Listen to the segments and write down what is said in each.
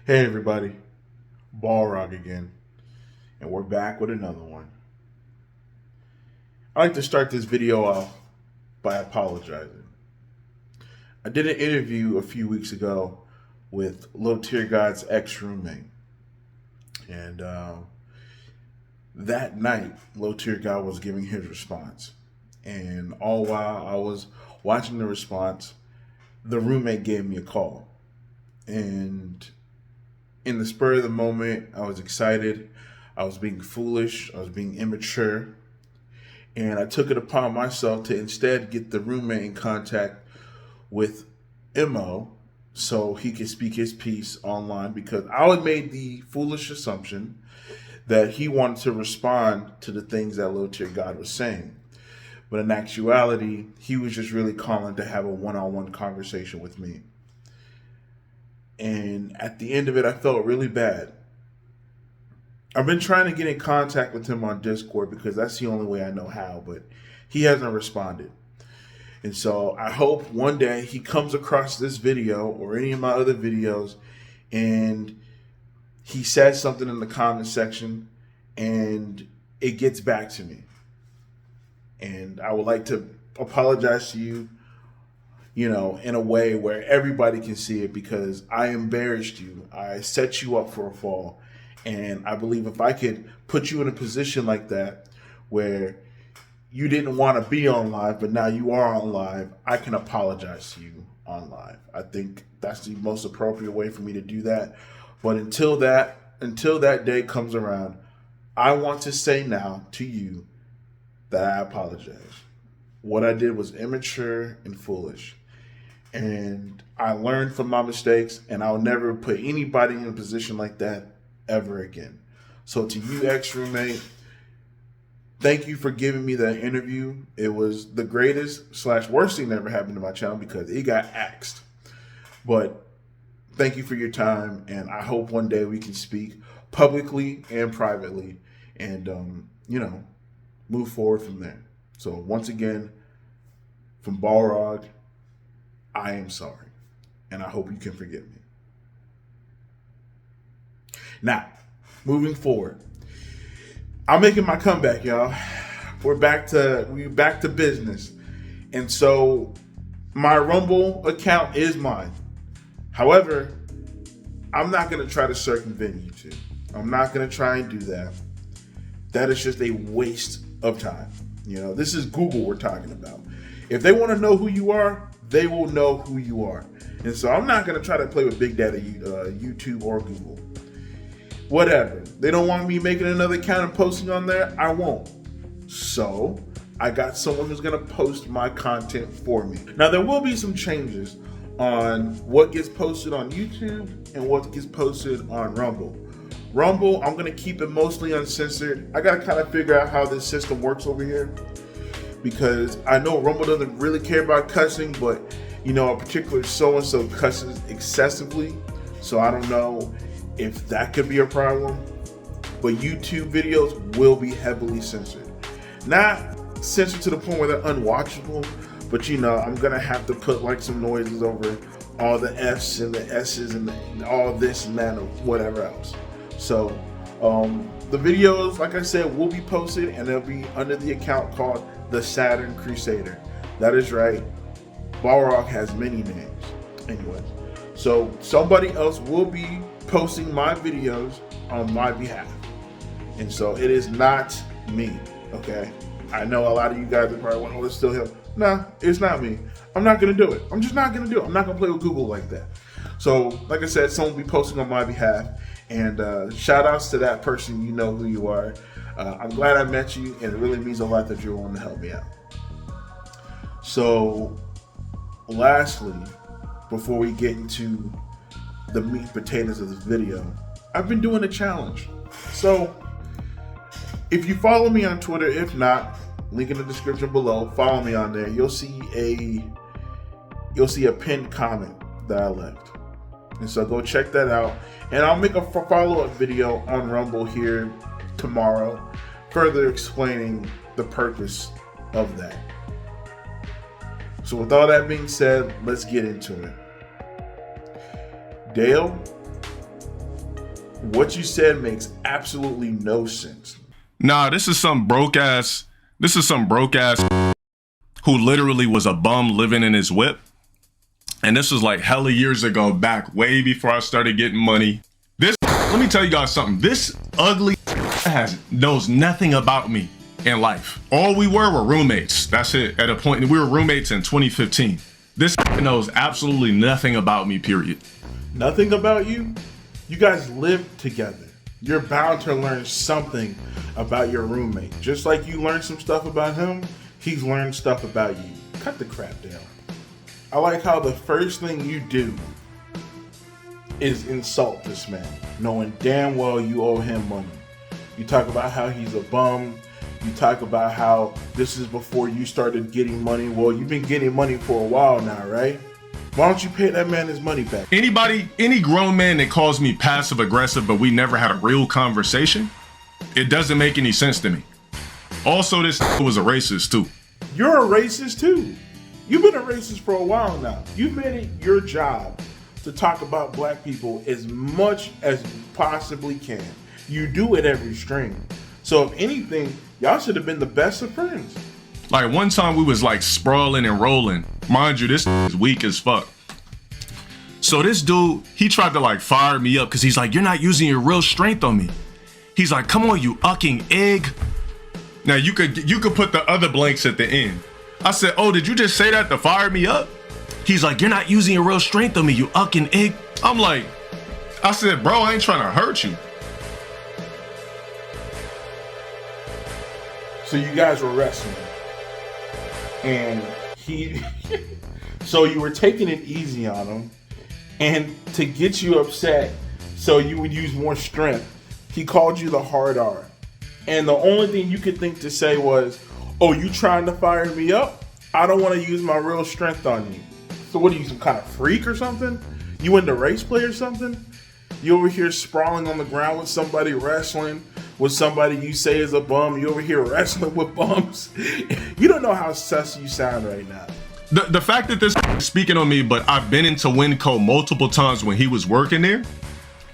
Hey everybody, Balrog again, and we're back with another one. I'd like to start this video off by apologizing. I did an interview a few weeks ago with Low Tier God's ex-roommate, and that night, Low Tier God was giving his response, and all while I was watching the response, the roommate gave me a call, and in the spur of the moment, I was excited. I was being foolish. I was being immature. And I took it upon myself to instead get the roommate in contact with Mo so he could speak his piece online because I had made the foolish assumption that he wanted to respond to the things that Low Tier God was saying. But in actuality, he was just really calling to have a one-on-one conversation with me. And at the end of it, I felt really bad. I've been trying to get in contact with him on Discord because that's the only way I know how, but he hasn't responded. And so I hope one day he comes across this video or any of my other videos and he says something in the comment section and it gets back to me. And I would like to apologize to you, in a way where everybody can see it because I embarrassed you. I set you up for a fall. And I believe if I could put you in a position like that where you didn't want to be on live, but now you are on live, I can apologize to you on live. I think that's the most appropriate way for me to do that. But until that day comes around, I want to say now to you that I apologize. What I did was immature and foolish. And I learned from my mistakes, and I'll never put anybody in a position like that ever again. So to you, ex-roommate, thank you for giving me that interview. It was the greatest/worst thing that ever happened to my channel because it got axed. But thank you for your time, and I hope one day we can speak publicly and privately and, move forward from there. So once again, from Balrog, I am sorry, and I hope you can forgive me. Now, moving forward, I'm making my comeback, y'all. We're back to business, and so my Rumble account is mine. However, I'm not going to try to circumvent YouTube. I'm not going to try and do that. That is just a waste of time. This is Google we're talking about. If they want to know who you are, they will know who you are. And so I'm not going to try to play with Big Daddy YouTube or Google. Whatever. They don't want me making another account and posting on there, I won't. So I got someone who's going to post my content for me. Now, there will be some changes on what gets posted on YouTube and what gets posted on Rumble. Rumble, I'm going to keep it mostly uncensored. I got to kind of figure out how this system works over here because I know Rumble doesn't really care about cussing, but a particular so-and-so cusses excessively. So I don't know if that could be a problem. But YouTube videos will be heavily censored. Not censored to the point where they're unwatchable, but I'm going to have to put like some noises over all the F's and the S's and all this and that and whatever else. So the videos, like I said, will be posted and they'll be under the account called The Saturn Crusader. That is right. Balrog has many names. Anyways, so somebody else will be posting my videos on my behalf. And so it is not me, okay? I know a lot of you guys are probably wondering, it's still him. Nah, it's not me. I'm not going to do it. I'm just not going to do it. I'm not going to play with Google like that. So, like I said, someone will be posting on my behalf. And shout outs to that person. You know who you are. I'm glad I met you, and it really means a lot that you're willing to help me out. So, lastly, before we get into the meat and potatoes of this video, I've been doing a challenge. So, if you follow me on Twitter, if not, link in the description below, follow me on there. You'll see a pinned comment that I left. And so go check that out. And I'll make a follow-up video on Rumble here tomorrow, further explaining the purpose of that. So with all that being said, let's get into it. Dale, What you said makes absolutely no sense. Nah, this is some broke ass who literally was a bum living in his whip. And this was like hella years ago, back way before I started getting money. Let me tell you guys something. This ugly knows nothing about me in life. All we were roommates. That's it. At a point, we were roommates in 2015. This knows absolutely nothing about me, period. Nothing about you? You guys live together. You're bound to learn something about your roommate. Just like you learned some stuff about him, he's learned stuff about you. Cut the crap down. I like how the first thing you do is insult this man, knowing damn well you owe him money. You talk about how he's a bum. You talk about how this is before you started getting money. Well, you've been getting money for a while now, right? Why don't you pay that man his money back? Any grown man that calls me passive aggressive, but we never had a real conversation, it doesn't make any sense to me. Also, this was a racist too. You're a racist too. You've been a racist for a while now. You've made it your job to talk about black people as much as you possibly can. You do it every stream. So if anything, y'all should have been the best of friends. Like one time we was like sprawling and rolling. Mind you, this is weak as fuck. So this dude, he tried to like fire me up because he's like, you're not using your real strength on me. He's like, come on, you ucking egg. Now you could put the other blanks at the end. I said, oh, did you just say that to fire me up? He's like, you're not using your real strength on me, you ucking egg. I'm like, I said, bro, I ain't trying to hurt you. So you guys were wrestling. And so you were taking it easy on him. And to get you upset, so you would use more strength, he called you the hard R. And the only thing you could think to say was, oh, you trying to fire me up? I don't want to use my real strength on you. So what are you, some kind of freak or something? You into race play or something? You over here sprawling on the ground with somebody wrestling with somebody you say is a bum. You over here wrestling with bums. You don't know how sus you sound right now. The fact that this is speaking on me, but I've been into Winco multiple times when he was working there.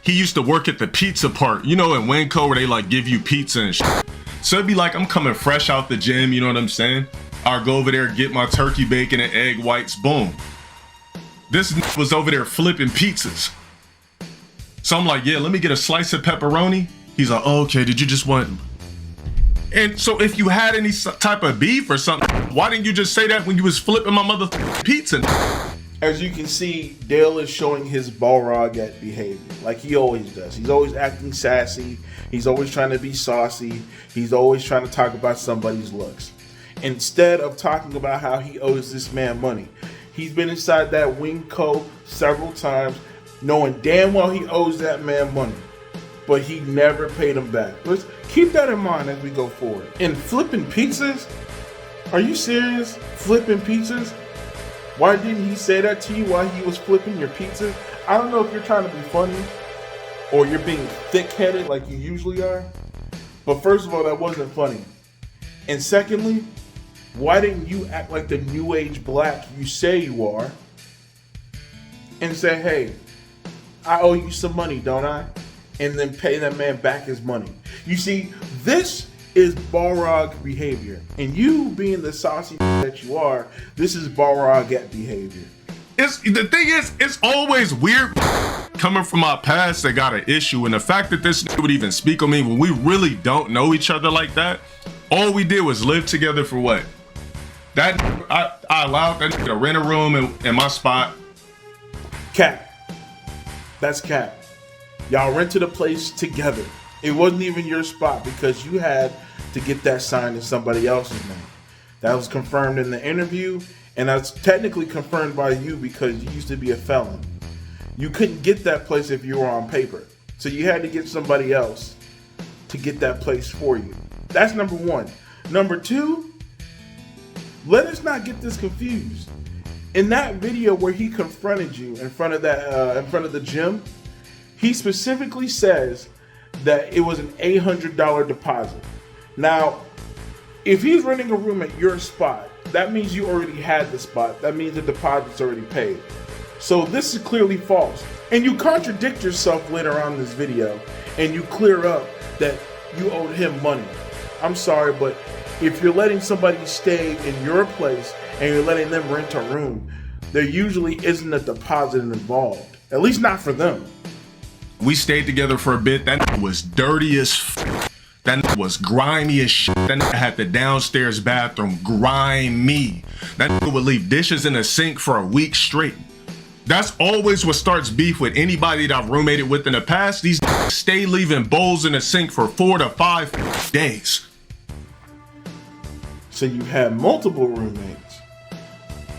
He used to work at the pizza part, you know, in Winco where they like give you pizza and shit. So it'd be like I'm coming fresh out the gym, you know what I'm saying? I'll go over there, get my turkey bacon and egg whites, boom. This was over there flipping pizzas. So I'm like, yeah, let me get a slice of pepperoni. He's like, oh, okay, did you just want... And so if you had any type of beef or something, why didn't you just say that when you was flipping my mother pizza? As you can see, Dale is showing his Balrog behavior, like he always does. He's always acting sassy. He's always trying to be saucy. He's always trying to talk about somebody's looks. Instead of talking about how he owes this man money. He's been inside that Winco several times, knowing damn well he owes that man money. But he never paid him back. Let's keep that in mind as we go forward. And flipping pizzas? Are you serious? Flipping pizzas? Why didn't he say that to you while he was flipping your pizza? I don't know if you're trying to be funny or you're being thick-headed like you usually are. But first of all, that wasn't funny. And secondly, why didn't you act like the new age black you say you are and say, hey, I owe you some money, don't I? And then pay that man back his money. You see, this is Balrog behavior. And you being the saucy that you are, this is Balrog behavior. The thing is, it's always weird coming from my past that got an issue. And the fact that this would even speak on me when we really don't know each other like that. All we did was live together for what? That I allowed that to rent a room in my spot. Cap. That's cap. Y'all rented a place together. It wasn't even your spot because you had to get that signed in somebody else's name. That was confirmed in the interview, and that's technically confirmed by you because you used to be a felon. You couldn't get that place if you were on paper. So you had to get somebody else to get that place for you. That's number one. Number two, let us not get this confused. In that video where he confronted you in front of the gym, he specifically says that it was an $800 deposit. Now, if he's renting a room at your spot, that means you already had the spot. That means the deposit's already paid. So this is clearly false. And you contradict yourself later on in this video, and you clear up that you owed him money. I'm sorry, but if you're letting somebody stay in your place and you're letting them rent a room, there usually isn't a deposit involved. At least not for them. We stayed together for a bit. That was dirty as that was grimy as shit. That had the downstairs bathroom grimy. That would leave dishes in the sink for a week straight. That's always what starts beef with anybody that I've roommated with in the past. These stay leaving bowls in the sink for 4 to 5 days. So you had multiple roommates.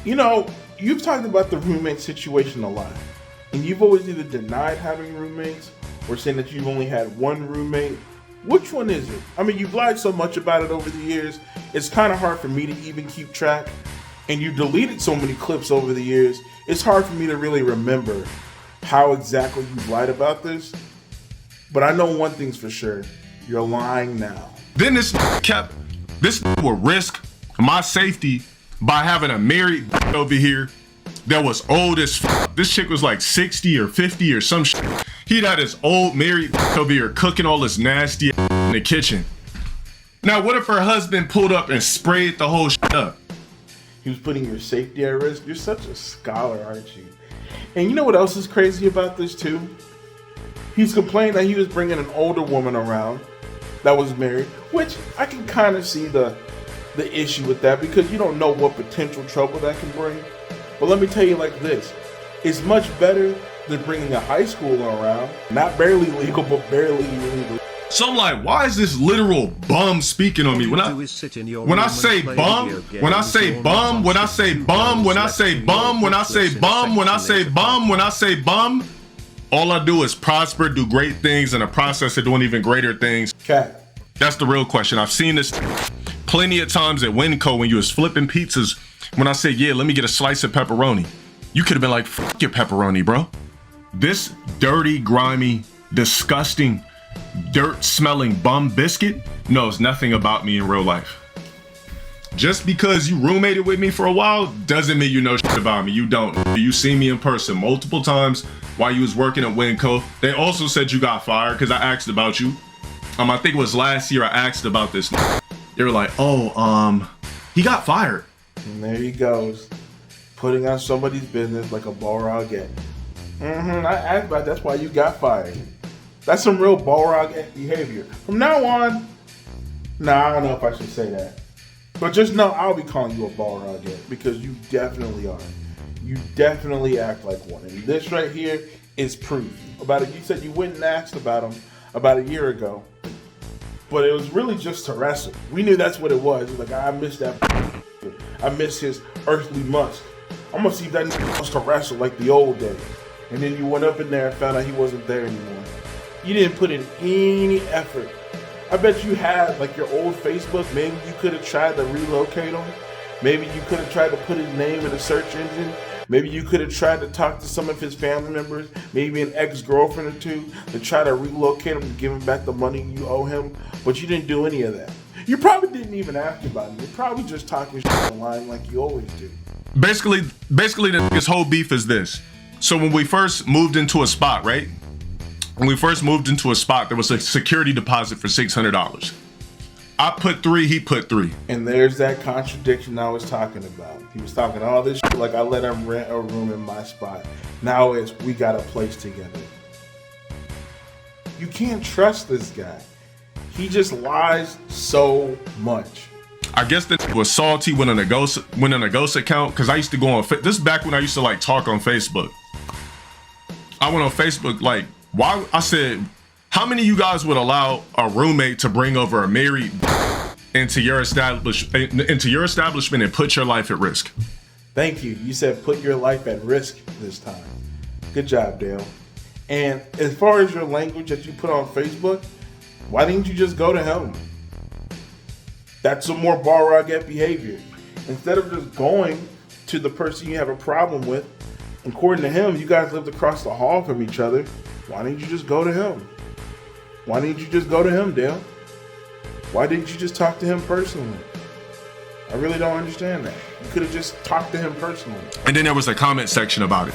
You know, you've talked about the roommate situation a lot. And you've always either denied having roommates or saying that you've only had one roommate. Which one is it? I mean, you've lied so much about it over the years, it's kind of hard for me to even keep track. And you deleted so many clips over the years, it's hard for me to really remember how exactly you've lied about this. But I know one thing's for sure, you're lying now. Then this will risk my safety by having a married over here that was old as f. This chick was like 60 or 50 or some shit. He'd had his old married over here cooking all this nasty in the kitchen. Now, what if her husband pulled up and sprayed the whole shit up? He was putting your safety at risk. You're such a scholar, aren't you? And you know what else is crazy about this too? He's complaining that he was bringing an older woman around that was married, which I can kind of see the issue with that because you don't know what potential trouble that can bring. But let me tell you like this, it's much better than bringing a high schooler around, not barely legal, but barely illegal. So I'm like, why is this literal bum speaking on me? When I say bum, when I say bum, when I say bum, when I say bum, when I say bum, when I say bum, when I say bum, all I do is prosper, do great things, in the process of doing even greater things. Cat. That's the real question. I've seen this plenty of times at Winco when you was flipping pizzas. When I said, yeah, let me get a slice of pepperoni, you could have been like, fuck your pepperoni, bro. This dirty, grimy, disgusting, dirt-smelling bum biscuit knows nothing about me in real life. Just because you roommated with me for a while doesn't mean you know shit about me. You don't. You see me in person multiple times while you was working at Winco. They also said you got fired because I asked about you. I think it was last year I asked about this. They were like, oh, he got fired. And there he goes, putting on somebody's business like a Balrog. I asked about that's why you got fired. That's some real Balrog behavior. From now on, I don't know if I should say that. But just know I'll be calling you a Balrog because you definitely are. You definitely act like one. And this right here is proof. About it, you said you went and asked about him about a year ago. But it was really just to wrestle. We knew that's what it was. Like, I miss that. I miss his earthly musk. I'm gonna see if that wants to wrestle like the old days. And then you went up in there and found out he wasn't there anymore. You didn't put in any effort. I bet you had like your old Facebook. Maybe you could have tried to relocate him. Maybe you could have tried to put his name in a search engine. Maybe you could have tried to talk to some of his family members, maybe an ex-girlfriend or two, to try to relocate him and give him back the money you owe him. But you didn't do any of that. You probably didn't even ask about him. You're probably just talking shit online like you always do. Basically, this whole beef is this. So when we first moved into a spot, right? When we first moved into a spot, there was a security deposit for $600. I put 3, he put 3. And there's that contradiction I was talking about. He was talking all this shit like I let him rent a room in my spot. Now it's we got a place together. You can't trust this guy. He just lies so much. I guess that was salty when on a ghost account because I used to go on. This is back when I used to like talk on Facebook. I went on Facebook like, why? I said, how many of you guys would allow a roommate to bring over a married into your establishment and put your life at risk? Thank you. You said put your life at risk this time. Good job, Dale. And as far as your language that you put on Facebook, why didn't you just go to him? That's some more Balrog behavior. Instead of just going to the person you have a problem with, according to him, you guys lived across the hall from each other. Why didn't you just go to him? Why didn't you just go to him, Dale? Why didn't you just talk to him personally? I really don't understand that. You could have just talked to him personally. And then there was a comment section about it.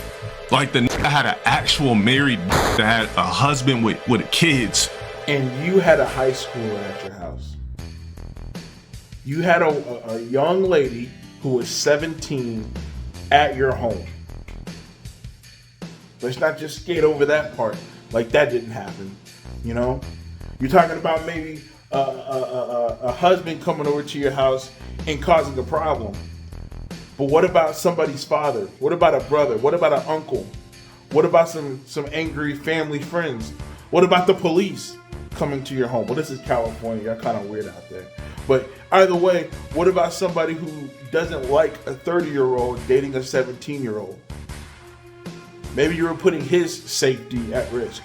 Like the nigga had an actual married that had a husband with kids. And you had a high schooler at your house. You had a young lady who was 17 at your home. Let's not just skate over that part. Like that didn't happen. You know? You're talking about maybe a husband coming over to your house and causing a problem. But what about somebody's father? What about a brother? What about an uncle? What about some angry family friends? What about the police coming to your home? Well, this is California. You're kind of weird out there. But either way, what about somebody who doesn't like a 30-year-old dating a 17-year-old? Maybe you were putting his safety at risk.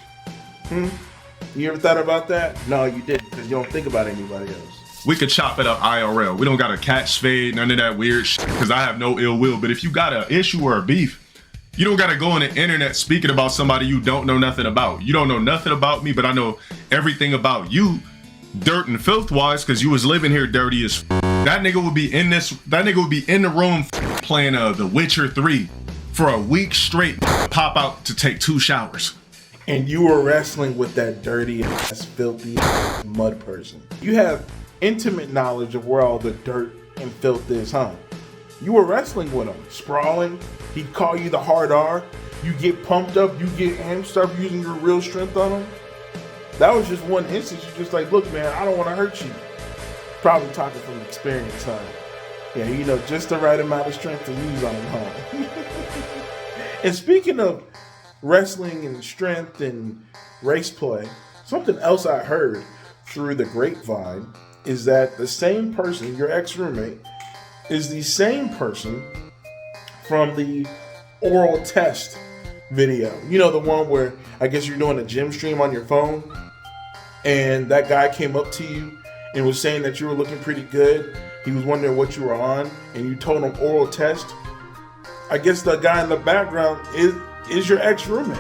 You ever thought about that? No, you didn't, because you don't think about anybody else. We could chop it up IRL. We don't got to catch fade, none of that weird shit, because I have no ill will. But if you got an issue or a beef, you don't got to go on the internet speaking about somebody you don't know nothing about. You don't know nothing about me, but I know everything about you, dirt and filth wise, because you was living here dirty as That nigga would be in this. That nigga would be in the room playing The Witcher 3 for a week straight. Pop out to take 2 showers. And you were wrestling with that dirty ass, filthy ass mud person. You have intimate knowledge of where all the dirt and filth is, huh? You were wrestling with him, sprawling. He'd call you the hard R. You get pumped up, you get amped up using your real strength on him. That was just one instance. You're just like, look, man, I don't want to hurt you. Probably talking from experience, huh? Yeah, you know, just the right amount of strength to use on him, huh? And speaking of wrestling and strength and race play, something else I heard through the grapevine is that the same person, your ex-roommate, is the same person from the oral test video. You know, the one where I guess you're doing a gym stream on your phone and that guy came up to you and was saying that you were looking pretty good. He was wondering what you were on and you told him oral test. I guess the guy in the background is your ex-roommate.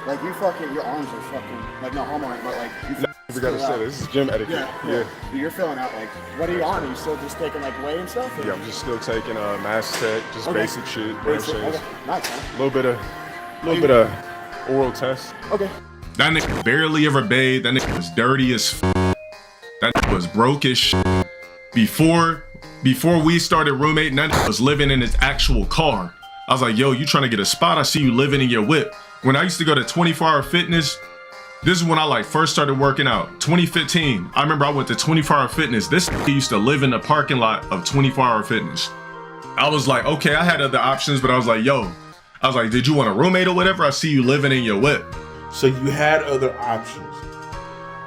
Like you fucking, your arms are fucking, like no homo, but like you We gotta say this is gym etiquette. Yeah. You're filling out like, what are you on? Are you still just taking like whey and stuff? Or? Yeah, I'm just still taking mass tech, just Okay. basic shit, brain Basic, change. okay. Nice, huh? A little bit of oral test. Okay. That nigga barely ever bathed. That nigga was dirty as That nigga was broke as shit. Before we started roommating, that nigga was living in his actual car. I was like, yo, you trying to get a spot? I see you living in your whip. When I used to go to 24 Hour Fitness, this is when I like first started working out. 2015. I remember I went to 24 Hour Fitness. This nigga used to live in the parking lot of 24 Hour Fitness. I was like, okay, I had other options, but I was like, yo, did you want a roommate or whatever? I see you living in your whip. So you had other options,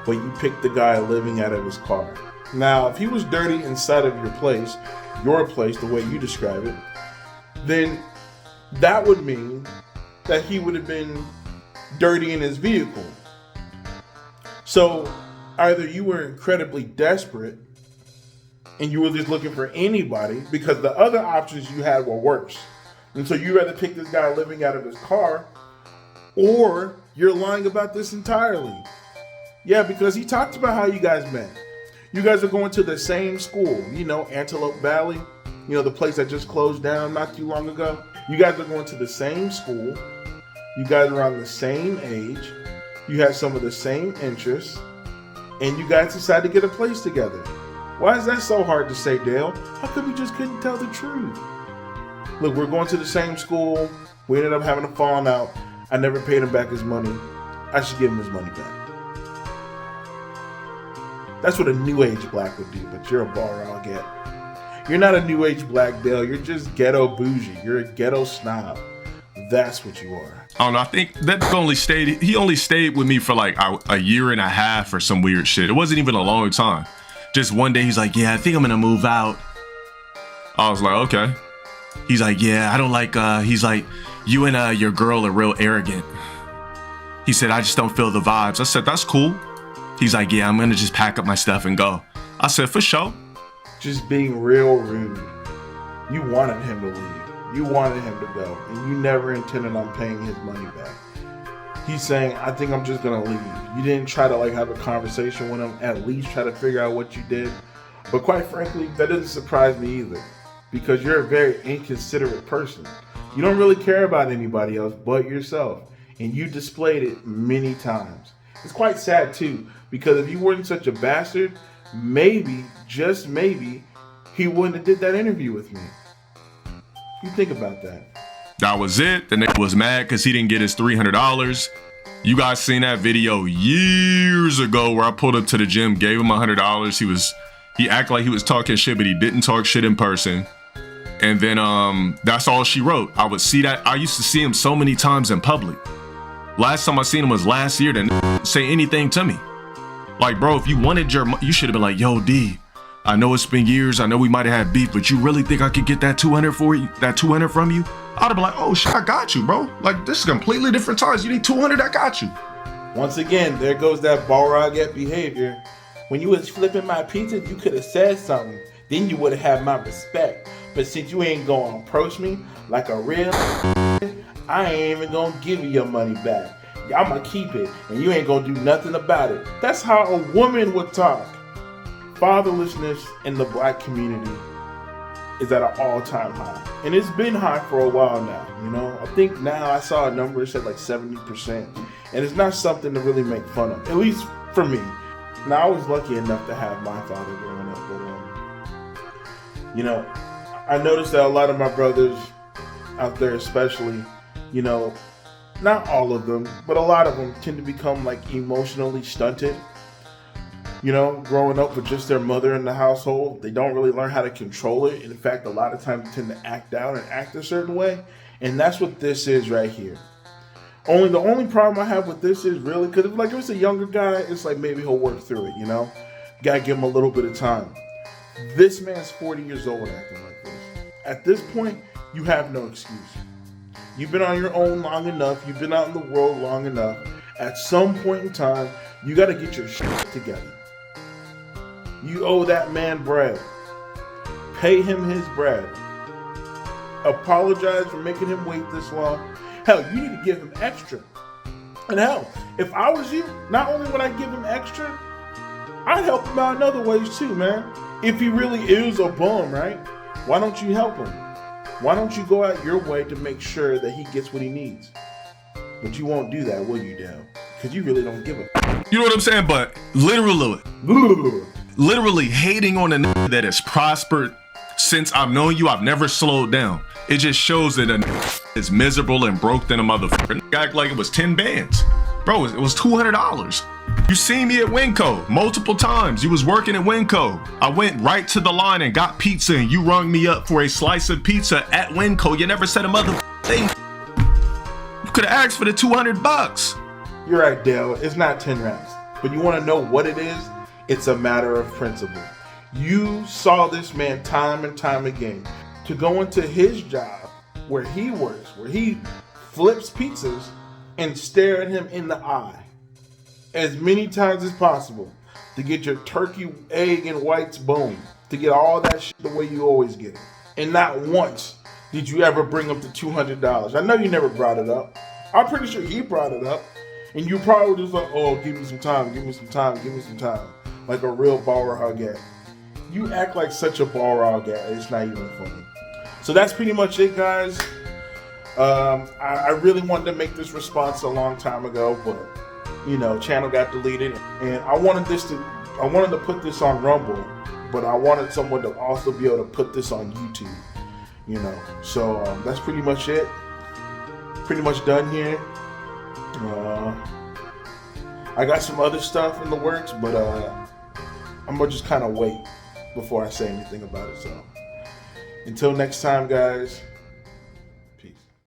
but you picked the guy living out of his car. Now, if he was dirty inside of your place, the way you describe it, then that would mean that he would have been dirty in his vehicle. So either you were incredibly desperate and you were just looking for anybody because the other options you had were worse. And so you rather pick this guy living out of his car, or you're lying about this entirely. Yeah, because he talked about how you guys met. You guys are going to the same school, you know, Antelope Valley, you know, the place that just closed down not too long ago. You guys are going to the same school. You guys are around the same age. You have some of the same interests. And you guys decided to get a place together. Why is that so hard to say, Dale? How come you just couldn't tell the truth? Look, we're going to the same school. We ended up having a falling out. I never paid him back his money. I should give him his money back. That's what a new age black would do, but you're a bar I'll get. You're not a new age black, Dale. You're just ghetto bougie. You're a ghetto snob. That's what you are. I don't know. I think that he only stayed with me for like a year and a half or some weird shit. It wasn't even a long time. Just one day he's like, yeah, I think I'm gonna move out. I was like, okay. He's like, yeah, I don't like, he's like, you and your girl are real arrogant. He said, I just don't feel the vibes. I said, that's cool. He's like, yeah, I'm gonna just pack up my stuff and go. I said, for sure. Just being real rude. You wanted him to leave. You wanted him to go, and you never intended on paying his money back. He's saying, I think I'm just gonna leave. You didn't try to like have a conversation with him, at least try to figure out what you did. But quite frankly, that doesn't surprise me either. because you're a very inconsiderate person. You don't really care about anybody else but yourself, and you displayed it many times. It's quite sad too, because if you weren't such a bastard, maybe, just maybe, he wouldn't have did that interview with me. You think about that. That was it. The nigga was mad because he didn't get his $300. You guys seen that video years ago where I pulled up to the gym, gave him $100. He acted like he was talking shit, but he didn't talk shit in person. And then that's all she wrote. I would see that. I used to see him so many times in public. Last time I seen him was last year. Didn't say anything to me. Like, bro, if you wanted you should have been like, yo, D, I know it's been years. I know we might have had beef, but you really think I could get that 200 for you? That 200 from you? I'd have been like, oh shit, I got you, bro. Like, this is completely different times. You need 200, I got you. Once again, there goes that Balrog behavior. When you was flipping my pizza, you could have said something. Then you would have had my respect. But since you ain't gonna approach me like a real, I ain't even gonna give you your money back. I'm gonna keep it, and you ain't gonna do nothing about it. That's how a woman would talk. Fatherlessness in the black community is at an all-time high. And it's been high for a while now, you know? I think now I saw a number that said like 70%. And it's not something to really make fun of, at least for me. Now, I was lucky enough to have my father growing up, but, you know, I noticed that a lot of my brothers out there especially, you know, not all of them, but a lot of them tend to become like emotionally stunted. You know, growing up with just their mother in the household, they don't really learn how to control it. In fact, a lot of times they tend to act out and act a certain way. And that's what this is right here. The only problem I have with this is really, because if like it was a younger guy, it's like maybe he'll work through it, you know? Gotta give him a little bit of time. This man's 40 years old acting like this. At this point, you have no excuse. You've been on your own long enough. You've been out in the world long enough. At some point in time, you gotta get your shit together. You owe that man bread. Pay him his bread. Apologize for making him wait this long. Hell, you need to give him extra. And hell, if I was you, not only would I give him extra, I'd help him out in other ways too, man. If he really is a bum, right? Why don't you help him? Why don't you go out your way to make sure that he gets what he needs? But you won't do that, will you, Dale? Because you really don't give a You know what I'm saying? But literally hating on a nigga that has prospered since I've known you, I've never slowed down. It just shows that a nigga is miserable and broke than a motherfucker. Act like it was 10 bands. Bro, it was $200. You seen me at Winco multiple times. You was working at Winco. I went right to the line and got pizza, and you rung me up for a slice of pizza at Winco. You never said a motherfucking thing. You could have asked for the $200. You're right, Dale. It's not 10 racks. But you want to know what it is? It's a matter of principle. You saw this man time and time again to go into his job where he works, where he flips pizzas, and stare at him in the eye as many times as possible to get your turkey, egg, and whites boned, to get all that shit the way you always get it. And not once did you ever bring up the $200. I know you never brought it up. I'm pretty sure he brought it up. And you probably were just like, oh, give me some time, give me some time, give me some time. Like a real Balrog guy. You act like such a Balrog guy, it's not even funny. So that's pretty much it, guys. I really wanted to make this response a long time ago, but you know, channel got deleted, and I wanted to put this on Rumble, but I wanted someone to also be able to put this on YouTube. You know, so that's pretty much it. Pretty much done here. I got some other stuff in the works, but I'm gonna just kind of wait before I say anything about it. So until next time, guys.